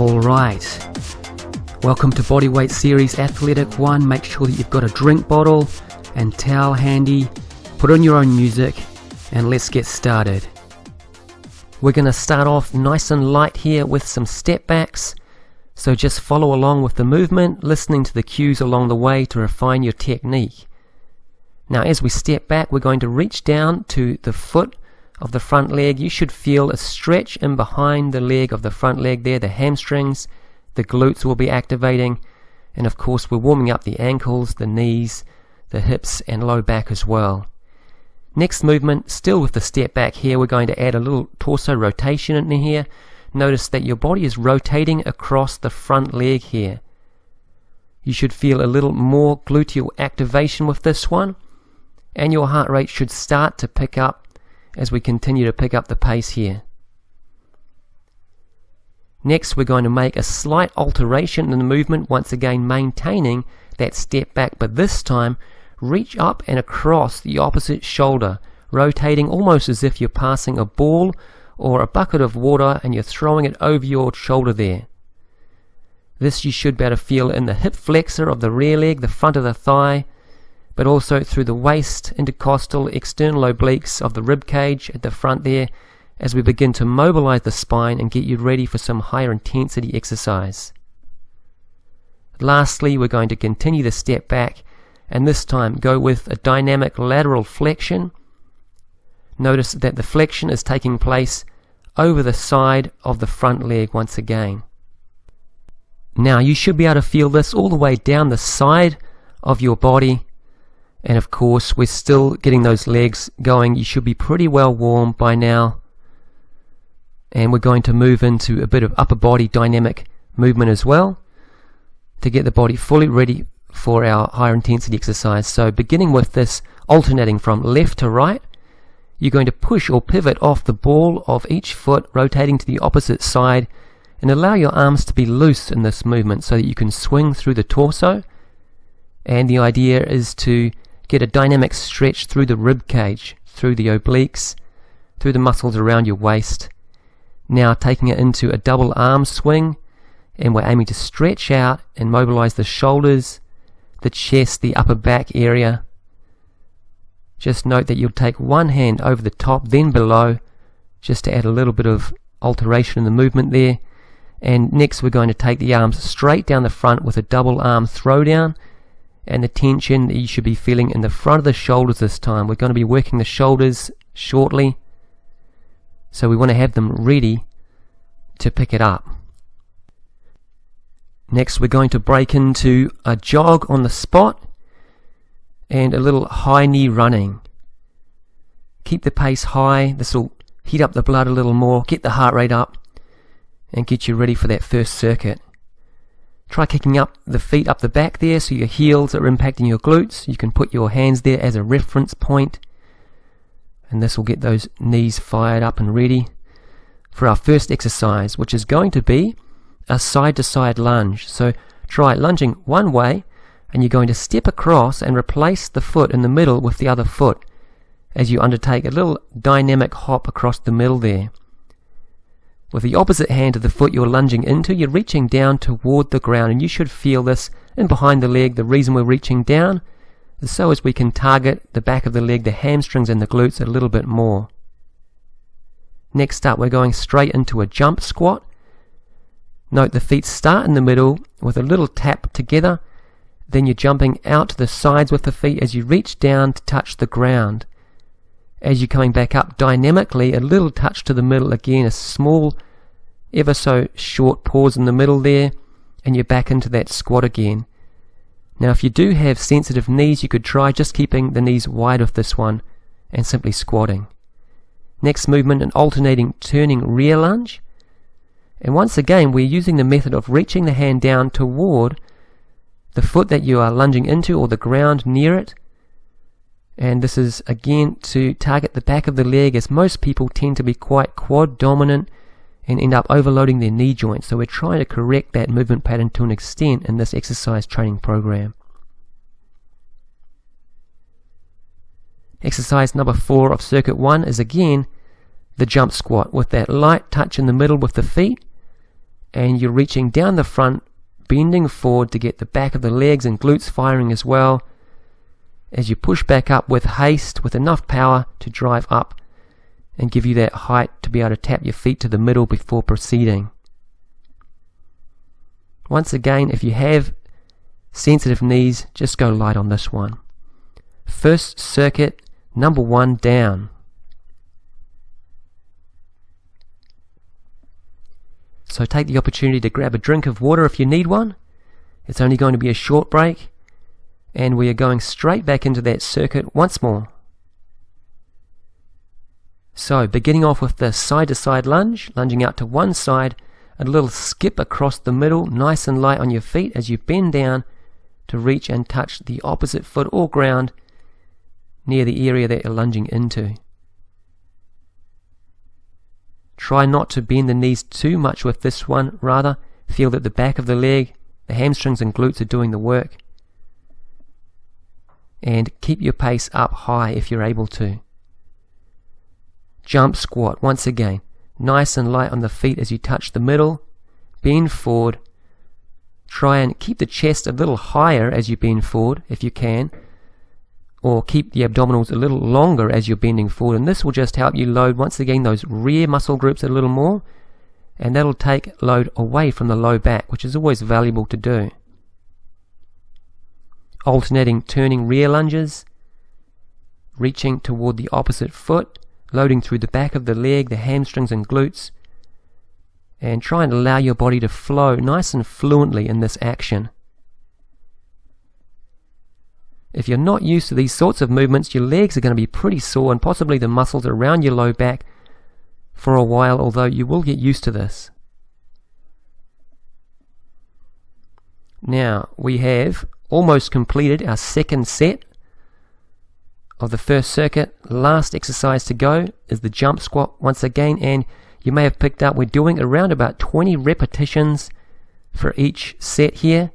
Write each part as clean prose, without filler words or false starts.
Alright, welcome to Bodyweight Series Athletic 1. Make sure that you've got a drink bottle and towel handy, put on your own music, and let's get started. We're going to start off nice and light here with some step backs, so just follow along with the movement, listening to the cues along the way to refine your technique. Now as we step back, we're going to reach down to the foot of the front leg. You should feel a stretch in behind the leg of the front leg there, the hamstrings, the glutes will be activating, and of course we're warming up the ankles, the knees, the hips and low back as well. Next movement, still with the step back here, we're going to add a little torso rotation in here. Notice that your body is rotating across the front leg here. You should feel a little more gluteal activation with this one, and your heart rate should start to pick up as we continue to pick up the pace here. Next we're going to make a slight alteration in the movement, once again maintaining that step back, but this time reach up and across the opposite shoulder, rotating almost as if you're passing a ball or a bucket of water and you're throwing it over your shoulder there. This you should be able to feel in the hip flexor of the rear leg, the front of the thigh, but also through the waist, intercostal, external obliques of the rib cage at the front there, as we begin to mobilize the spine and get you ready for some higher intensity exercise. Lastly, we're going to continue the step back, and this time go with a dynamic lateral flexion. Notice that the flexion is taking place over the side of the front leg once again. Now you should be able to feel this all the way down the side of your body. And of course we're still getting those legs going. You should be pretty well warm by now. And we're going to move into a bit of upper body dynamic movement as well to get the body fully ready for our higher intensity exercise. So beginning with this alternating from left to right, you're going to push or pivot off the ball of each foot, rotating to the opposite side, and allow your arms to be loose in this movement so that you can swing through the torso. And the idea is to get a dynamic stretch through the rib cage, through the obliques, through the muscles around your waist. Now taking it into a double arm swing, and we're aiming to stretch out and mobilize the shoulders, the chest, the upper back area. Just note that you'll take one hand over the top, then below, just to add a little bit of alteration in the movement there. And next we're going to take the arms straight down the front with a double arm throwdown, and the tension that you should be feeling in the front of the shoulders this time. We're going to be working the shoulders shortly, so we want to have them ready to pick it up. Next we're going to break into a jog on the spot and a little high knee running. Keep the pace high. This will heat up the blood a little more, get the heart rate up, and get you ready for that first circuit. Try kicking up the feet up the back there so your heels are impacting your glutes. You can put your hands there as a reference point, and this will get those knees fired up and ready for our first exercise, which is going to be a side-to-side lunge. So try lunging one way, and you're going to step across and replace the foot in the middle with the other foot as you undertake a little dynamic hop across the middle there. With the opposite hand of the foot you're lunging into, you're reaching down toward the ground, and you should feel this in behind the leg. The reason we're reaching down is so as we can target the back of the leg, the hamstrings and the glutes a little bit more. Next up, we're going straight into a jump squat. Note the feet start in the middle with a little tap together, then you're jumping out to the sides with the feet as you reach down to touch the ground. As you're coming back up dynamically, a little touch to the middle again, a small, ever so short pause in the middle there, and you're back into that squat again. Now if you do have sensitive knees, you could try just keeping the knees wide with this one and simply squatting. Next movement, an alternating turning rear lunge. And once again, we're using the method of reaching the hand down toward the foot that you are lunging into or the ground near it. And this is again to target the back of the leg, as most people tend to be quite quad dominant and end up overloading their knee joints. So we're trying to correct that movement pattern to an extent in this exercise training program. Exercise number 4 of circuit 1 is again the jump squat with that light touch in the middle with the feet, and you're reaching down the front, bending forward to get the back of the legs and glutes firing as well, as you push back up with haste, with enough power to drive up and give you that height to be able to tap your feet to the middle before proceeding. Once again, if you have sensitive knees, just go light on this one. First circuit, number 1 down. So take the opportunity to grab a drink of water if you need one. It's only going to be a short break, and we are going straight back into that circuit once more. So beginning off with the side to side lunge, lunging out to one side, a little skip across the middle, nice and light on your feet as you bend down to reach and touch the opposite foot or ground near the area that you're lunging into. Try not to bend the knees too much with this one, rather feel that the back of the leg, the hamstrings and glutes are doing the work. And keep your pace up high if you're able to. Jump squat, once again, nice and light on the feet as you touch the middle, bend forward, try and keep the chest a little higher as you bend forward if you can, or keep the abdominals a little longer as you're bending forward, and this will just help you load once again those rear muscle groups a little more, and that'll take load away from the low back, which is always valuable to do. Alternating turning rear lunges, reaching toward the opposite foot, loading through the back of the leg, the hamstrings and glutes, and try and allow your body to flow nice and fluently in this action. If you're not used to these sorts of movements, your legs are going to be pretty sore and possibly the muscles around your low back for a while, although you will get used to this. Now we have almost completed our second set of the first circuit. Last exercise to go is the jump squat once again, and you may have picked up we're doing around about 20 repetitions for each set here,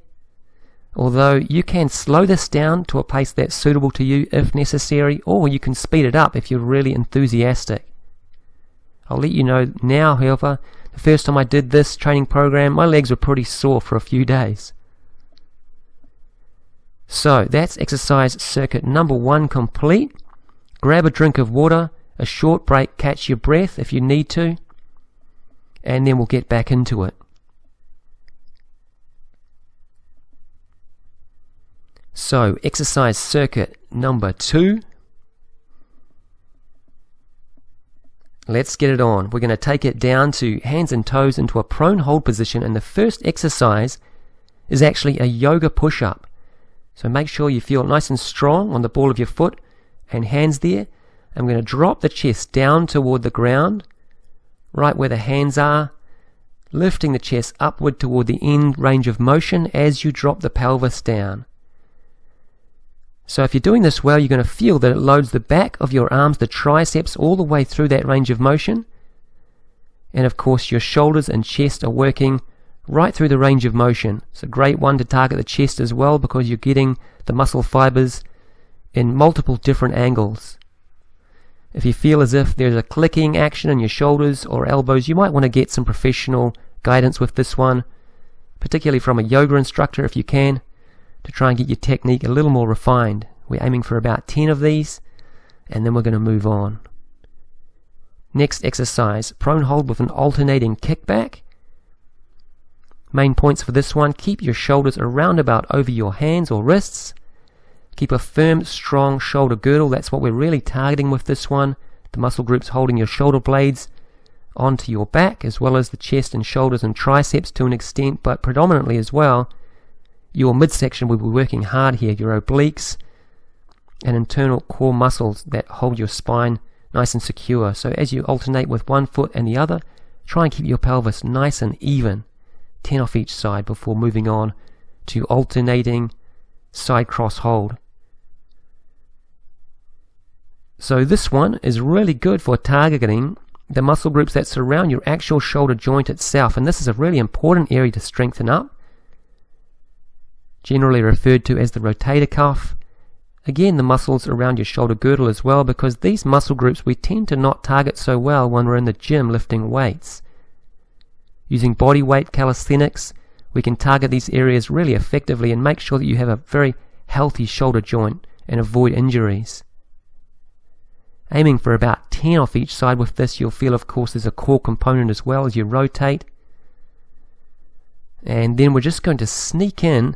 although you can slow this down to a pace that's suitable to you if necessary, or you can speed it up if you're really enthusiastic. I'll let you know now, however, the first time I did this training program, my legs were pretty sore for a few days. So that's exercise circuit number 1 complete. Grab a drink of water, a short break, catch your breath if you need to, and then we'll get back into it. So exercise circuit number 2. Let's get it on. We're going to take it down to hands and toes into a prone hold position, and the first exercise is actually a yoga push-up. So make sure you feel nice and strong on the ball of your foot and hands there. I'm going to drop the chest down toward the ground, right where the hands are, lifting the chest upward toward the end range of motion as you drop the pelvis down. So if you're doing this well, you're going to feel that it loads the back of your arms, the triceps, all the way through that range of motion. And of course your shoulders and chest are working right through the range of motion. It's a great one to target the chest as well, because you're getting the muscle fibers in multiple different angles. If you feel as if there's a clicking action in your shoulders or elbows, you might want to get some professional guidance with this one, particularly from a yoga instructor if you can, to try and get your technique a little more refined. We're aiming for about 10 of these, and then we're going to move on. Next exercise, prone hold with an alternating kickback. Main points for this one: keep your shoulders around about over your hands or wrists. Keep a firm, strong shoulder girdle. That's what we're really targeting with this one. The muscle groups holding your shoulder blades onto your back, as well as the chest and shoulders and triceps to an extent, but predominantly as well your midsection will be working hard here, your obliques and internal core muscles that hold your spine nice and secure. So as you alternate with one foot and the other, try and keep your pelvis nice and even, 10 off each side, before moving on to alternating side cross hold. So this one is really good for targeting the muscle groups that surround your actual shoulder joint itself, and this is a really important area to strengthen up, generally referred to as the rotator cuff. Again, the muscles around your shoulder girdle as well, because these muscle groups we tend to not target so well when we're in the gym lifting weights. Using body weight calisthenics, we can target these areas really effectively and make sure that you have a very healthy shoulder joint and avoid injuries. Aiming for about 10 off each side with this, you'll feel, of course, there's a core component as well as you rotate. And then we're just going to sneak in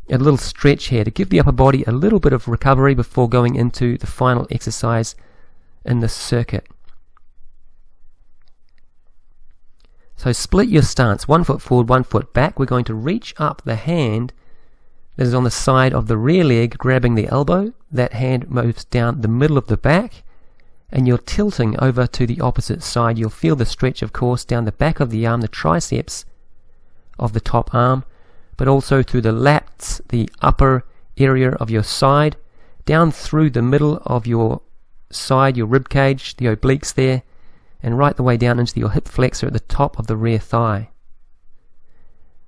a little stretch here to give the upper body a little bit of recovery before going into the final exercise in this circuit. So split your stance, 1 foot forward, 1 foot back. We're going to reach up the hand that is on the side of the rear leg, grabbing the elbow. That hand moves down the middle of the back, and you're tilting over to the opposite side. You'll feel the stretch, of course, down the back of the arm, the triceps of the top arm, but also through the lats, the upper area of your side, down through the middle of your side, your rib cage, the obliques there, and right the way down into your hip flexor at the top of the rear thigh.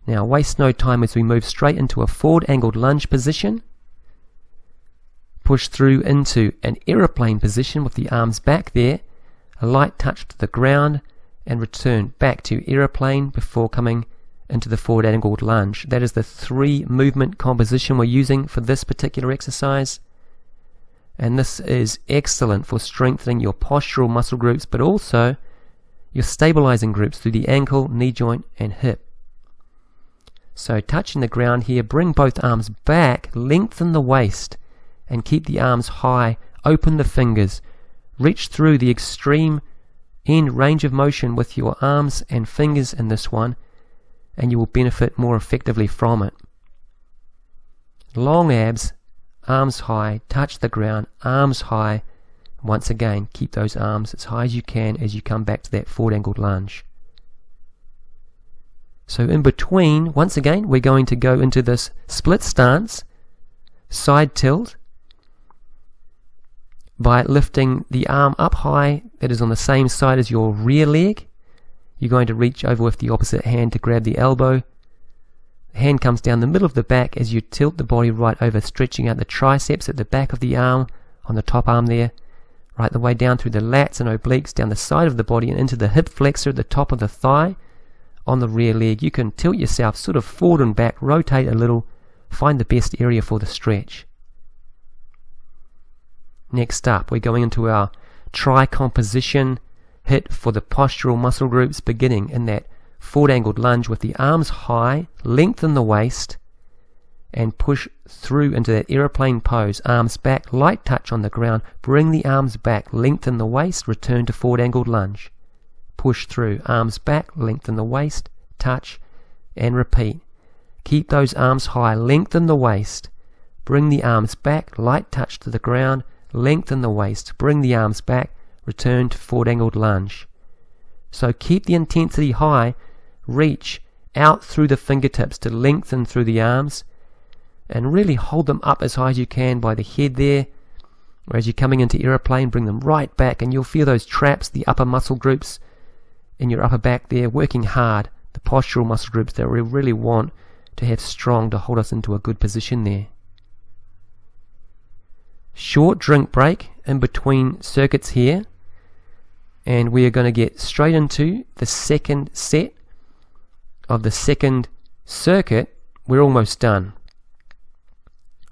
Now waste no time as we move straight into a forward angled lunge position. Push through into an aeroplane position with the arms back there, a light touch to the ground, and return back to aeroplane before coming into the forward angled lunge. That is the 3 movement composition we're using for this particular exercise. And this is excellent for strengthening your postural muscle groups, but also your stabilizing groups through the ankle, knee joint, and hip. So touching the ground here, bring both arms back, lengthen the waist, and keep the arms high, open the fingers, reach through the extreme end range of motion with your arms and fingers in this one, and you will benefit more effectively from it. Long abs, arms high, touch the ground, arms high. Once again, keep those arms as high as you can as you come back to that forward angled lunge. So in between, once again, we're going to go into this split stance, side tilt, by lifting the arm up high that is on the same side as your rear leg. You're going to reach over with the opposite hand to grab the elbow. The hand comes down the middle of the back as you tilt the body right over, stretching out the triceps at the back of the arm, on the top arm there, right the way down through the lats and obliques, down the side of the body and into the hip flexor at the top of the thigh on the rear leg. You can tilt yourself sort of forward and back, rotate a little, find the best area for the stretch. Next up, we're going into our tri-composition hit for the postural muscle groups, beginning in that forward angled lunge with the arms high, lengthen the waist, and push through into that aeroplane pose. Arms back, light touch on the ground, bring the arms back, lengthen the waist, return to forward angled lunge. Push through, arms back, lengthen the waist, touch, and repeat. Keep those arms high, lengthen the waist, bring the arms back, light touch to the ground, lengthen the waist, bring the arms back, return to forward angled lunge. So keep the intensity high, reach out through the fingertips to lengthen through the arms, and really hold them up as high as you can by the head there. Whereas you're coming into aeroplane, bring them right back, and you'll feel those traps, the upper muscle groups in your upper back there, working hard, the postural muscle groups that we really want to have strong to hold us into a good position there. Short drink break in between circuits here, and we are going to get straight into the second set of the second circuit. We're almost done.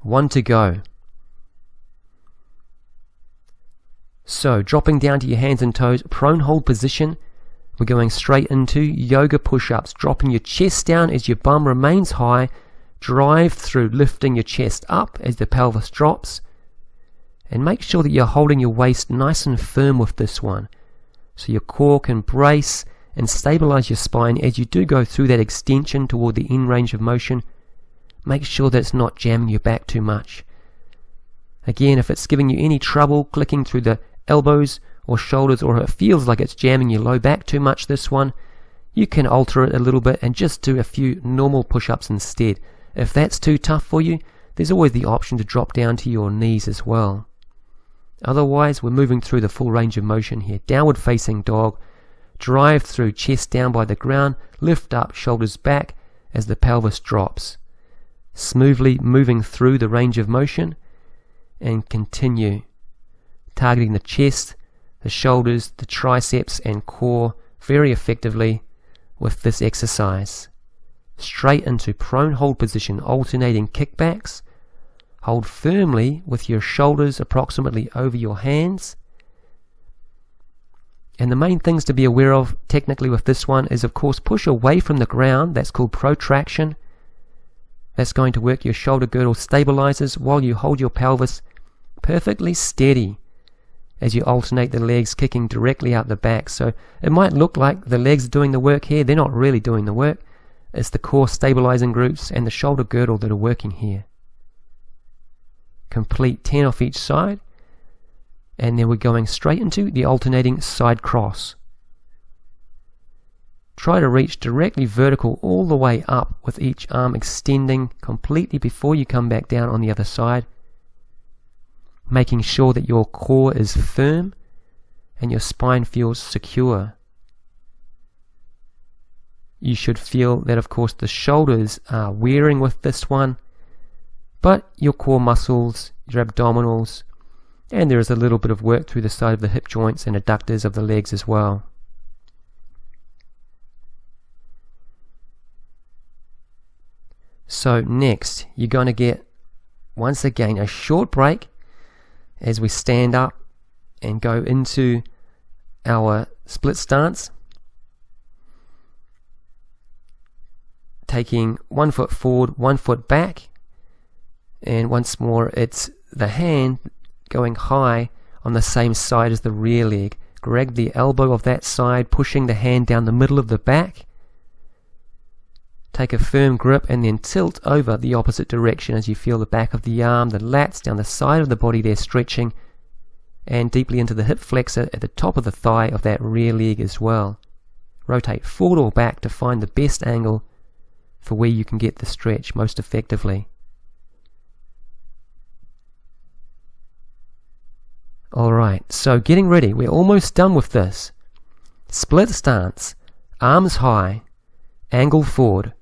1 to go. So dropping down to your hands and toes, prone hold position. We're going straight into yoga push-ups, dropping your chest down as your bum remains high. Drive through, lifting your chest up as the pelvis drops, and make sure that you're holding your waist nice and firm with this one, so your core can brace and stabilize your spine as you do go through that extension toward the end range of motion. Make sure that it's not jamming your back too much. Again, if it's giving you any trouble clicking through the elbows or shoulders, or it feels like it's jamming your low back too much, this one, you can alter it a little bit and just do a few normal push-ups instead. If that's too tough for you, there's always the option to drop down to your knees as well. Otherwise, we're moving through the full range of motion here. Downward facing dog, drive through, chest down by the ground, lift up, shoulders back as the pelvis drops. Smoothly moving through the range of motion, and continue targeting the chest, the shoulders, the triceps and core very effectively with this exercise. Straight into prone hold position, alternating kickbacks. Hold firmly with your shoulders approximately over your hands. And the main things to be aware of technically with this one is, of course, push away from the ground. That's called protraction. That's going to work your shoulder girdle stabilizers while you hold your pelvis perfectly steady as you alternate the legs kicking directly out the back. So it might look like the legs are doing the work here. They're not really doing the work. It's the core stabilizing groups and the shoulder girdle that are working here. Complete 10 off each side. And then we're going straight into the alternating side cross. Try to reach directly vertical all the way up with each arm extending completely before you come back down on the other side, making sure that your core is firm and your spine feels secure. You should feel that, of course, the shoulders are wearing with this one, but your core muscles, your abdominals, and there is a little bit of work through the side of the hip joints and adductors of the legs as well. So next, you're going to get, once again, a short break as we stand up and go into our split stance. Taking 1 foot forward, 1 foot back, and once more it's the hand going high on the same side as the rear leg. Grab the elbow of that side, pushing the hand down the middle of the back. Take a firm grip and then tilt over the opposite direction as you feel the back of the arm, the lats down the side of the body there stretching, and deeply into the hip flexor at the top of the thigh of that rear leg as well. Rotate forward or back to find the best angle for where you can get the stretch most effectively. Alright, so getting ready. We're almost done with this. Split stance, arms high, angle forward.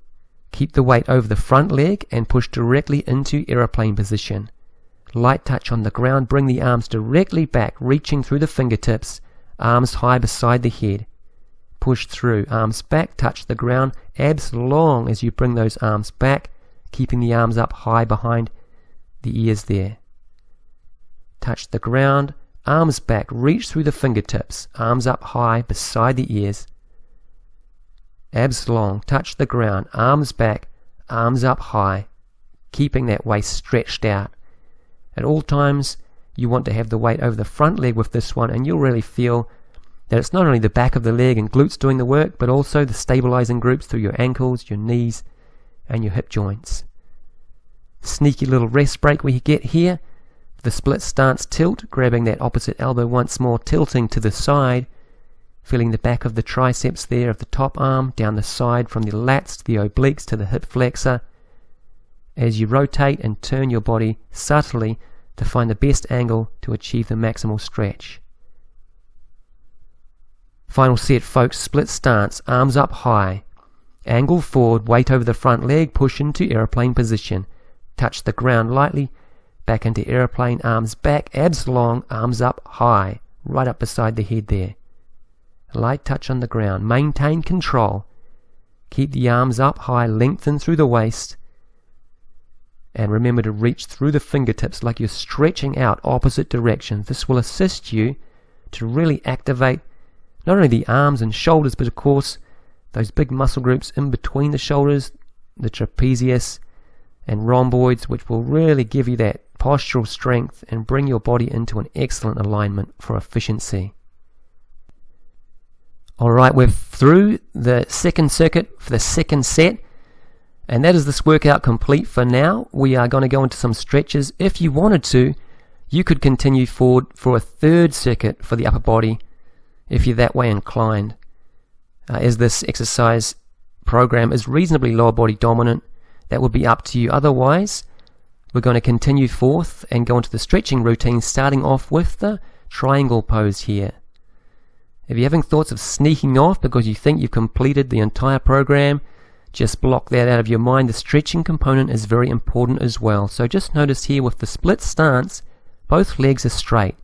Keep the weight over the front leg and push directly into aeroplane position. Light touch on the ground, bring the arms directly back, reaching through the fingertips, arms high beside the head. Push through, arms back, touch the ground, abs long as you bring those arms back, keeping the arms up high behind the ears there. Touch the ground, arms back, reach through the fingertips, arms up high beside the ears. Abs long, touch the ground, arms back, arms up high, keeping that waist stretched out. At all times, you want to have the weight over the front leg with this one, and you'll really feel that it's not only the back of the leg and glutes doing the work, but also the stabilizing groups through your ankles, your knees, and your hip joints. Sneaky little rest break we get here. The split stance tilt, grabbing that opposite elbow once more, tilting to the side, feeling the back of the triceps there of the top arm, down the side from the lats to the obliques to the hip flexor, as you rotate and turn your body subtly to find the best angle to achieve the maximal stretch. Final set, folks. Split stance, arms up high, angle forward, weight over the front leg, push into airplane position, touch the ground lightly, back into airplane, arms back, abs long, arms up high, right up beside the head there. Light touch on the ground, maintain control, keep the arms up high, lengthen through the waist, and remember to reach through the fingertips like you're stretching out opposite directions. This will assist you to really activate not only the arms and shoulders, but of course those big muscle groups in between the shoulders, the trapezius and rhomboids, which will really give you that postural strength and bring your body into an excellent alignment for efficiency. Alright, we're through the second circuit for the second set, and that is this workout complete for now. We are going to go into some stretches. If you wanted to, you could continue forward for a third circuit for the upper body if you're that way inclined. As this exercise program is reasonably lower body dominant, that would be up to you. Otherwise, we're going to continue forth and go into the stretching routine, starting off with the triangle pose here. If you're having thoughts of sneaking off because you think you've completed the entire program, just block that out of your mind. The stretching component is very important as well. So just notice here with the split stance, both legs are straight.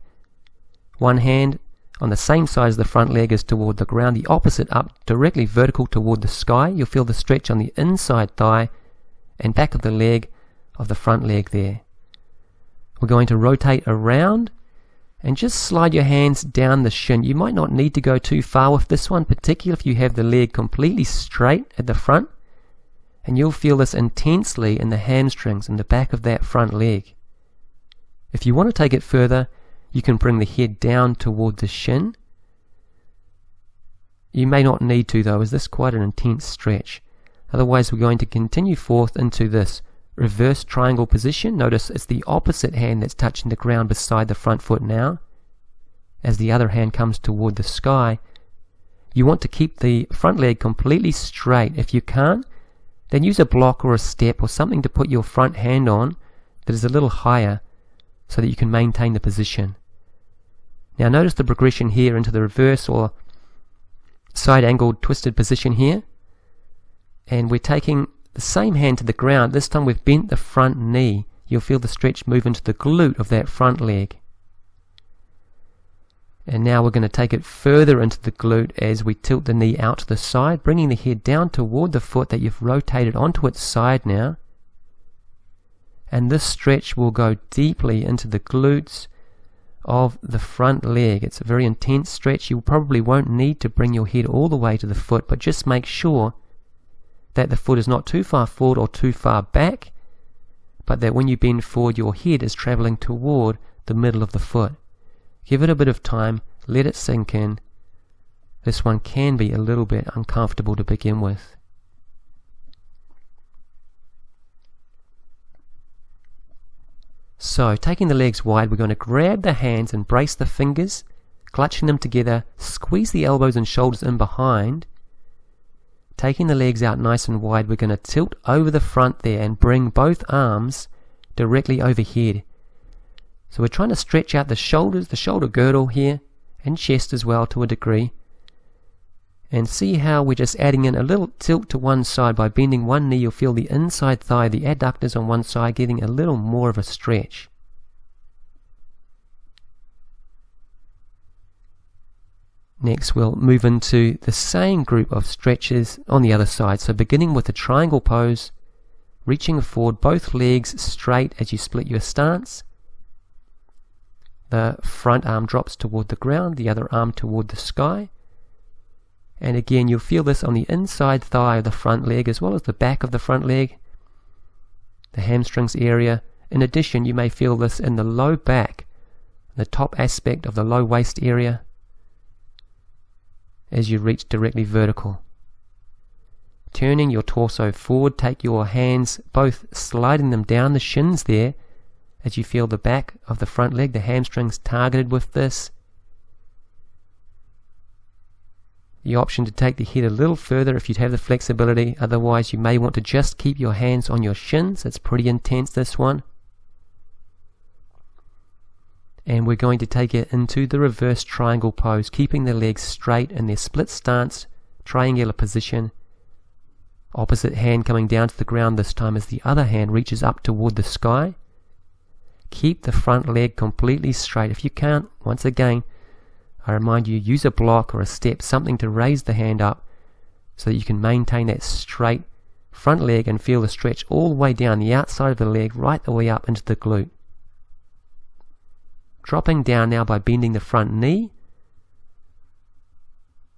One hand on the same side as the front leg is toward the ground, the opposite up directly vertical toward the sky. You'll feel the stretch on the inside thigh and back of the leg of the front leg there. We're going to rotate around and just slide your hands down the shin. You might not need to go too far with this one, particularly if you have the leg completely straight at the front, and you'll feel this intensely in the hamstrings and the back of that front leg. If you want to take it further, you can bring the head down toward the shin. You may not need to though, as this is quite an intense stretch. Otherwise, we're going to continue forth into this reverse triangle position. Notice it's the opposite hand that's touching the ground beside the front foot now, as the other hand comes toward the sky. You want to keep the front leg completely straight. If you can't, then use a block or a step or something to put your front hand on that is a little higher so that you can maintain the position. Now notice the progression here into the reverse or side angled twisted position here, and we're taking the same hand to the ground. This time we've bent the front knee. You'll feel the stretch move into the glute of that front leg. And now we're going to take it further into the glute as we tilt the knee out to the side, bringing the head down toward the foot that you've rotated onto its side now. And this stretch will go deeply into the glutes of the front leg. It's a very intense stretch. You probably won't need to bring your head all the way to the foot, but just make sure that the foot is not too far forward or too far back, but that when you bend forward, your head is traveling toward the middle of the foot. Give it a bit of time, let it sink in. This one can be a little bit uncomfortable to begin with. So, taking the legs wide, we're going to grab the hands and brace the fingers, clutching them together, squeeze the elbows and shoulders in behind. Taking the legs out nice and wide, we're going to tilt over the front there and bring both arms directly overhead. So we're trying to stretch out the shoulders, the shoulder girdle here, and chest as well to a degree. And see how we're just adding in a little tilt to one side. By bending one knee, you'll feel the inside thigh, the adductors on one side, getting a little more of a stretch. Next, we'll move into the same group of stretches on the other side. So beginning with the triangle pose, reaching forward, both legs straight as you split your stance. The front arm drops toward the ground, the other arm toward the sky. And again, you'll feel this on the inside thigh of the front leg as well as the back of the front leg, the hamstrings area. In addition, you may feel this in the low back, the top aspect of the low waist area, as you reach directly vertical. Turning your torso forward, take your hands, both sliding them down the shins there, as you feel the back of the front leg, the hamstrings targeted with this. The option to take the head a little further if you have the flexibility. Otherwise, you may want to just keep your hands on your shins. It's pretty intense, this one. And we're going to take it into the reverse triangle pose, keeping the legs straight in their split stance, triangular position. Opposite hand coming down to the ground this time as the other hand reaches up toward the sky. Keep the front leg completely straight. If you can't, once again, I remind you, use a block or a step, something to raise the hand up so that you can maintain that straight front leg and feel the stretch all the way down the outside of the leg, right the way up into the glute. Dropping down now by bending the front knee,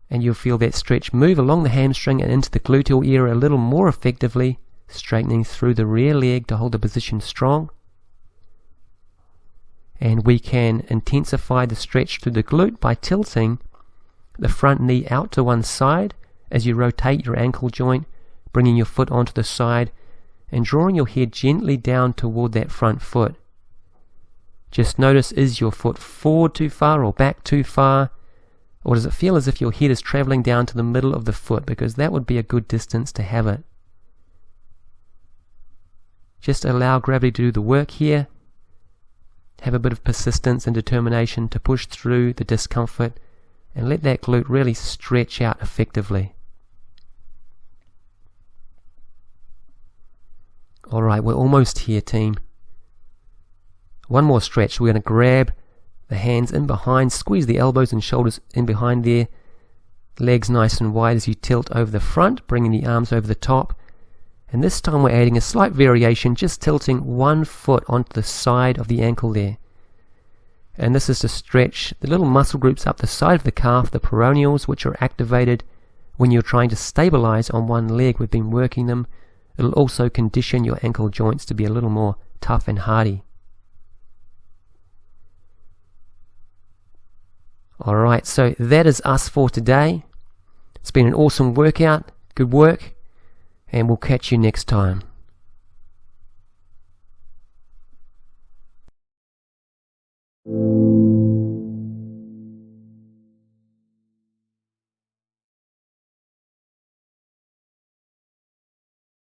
and you'll feel that stretch move along the hamstring and into the gluteal area a little more effectively, straightening through the rear leg to hold the position strong. And we can intensify the stretch through the glute by tilting the front knee out to one side as you rotate your ankle joint, bringing your foot onto the side and drawing your head gently down toward that front foot. Just notice, is your foot forward too far or back too far? Or does it feel as if your head is traveling down to the middle of the foot? Because that would be a good distance to have it. Just allow gravity to do the work here. Have a bit of persistence and determination to push through the discomfort and let that glute really stretch out effectively. Alright, we're almost here, team. One more stretch. We're going to grab The hands in behind, squeeze the elbows and shoulders in behind there. Legs nice and wide as you tilt over the front, bringing the arms over the top. And this time we're adding a slight variation, just tilting one foot onto the side of the ankle there. And this is to stretch the little muscle groups up the side of the calf, the peroneals, which are activated when you're trying to stabilize on one leg. We've been working them. It'll also condition your ankle joints to be a little more tough and hardy. Alright, so that is us for today. It's been an awesome workout. Good work. And we'll catch you next time.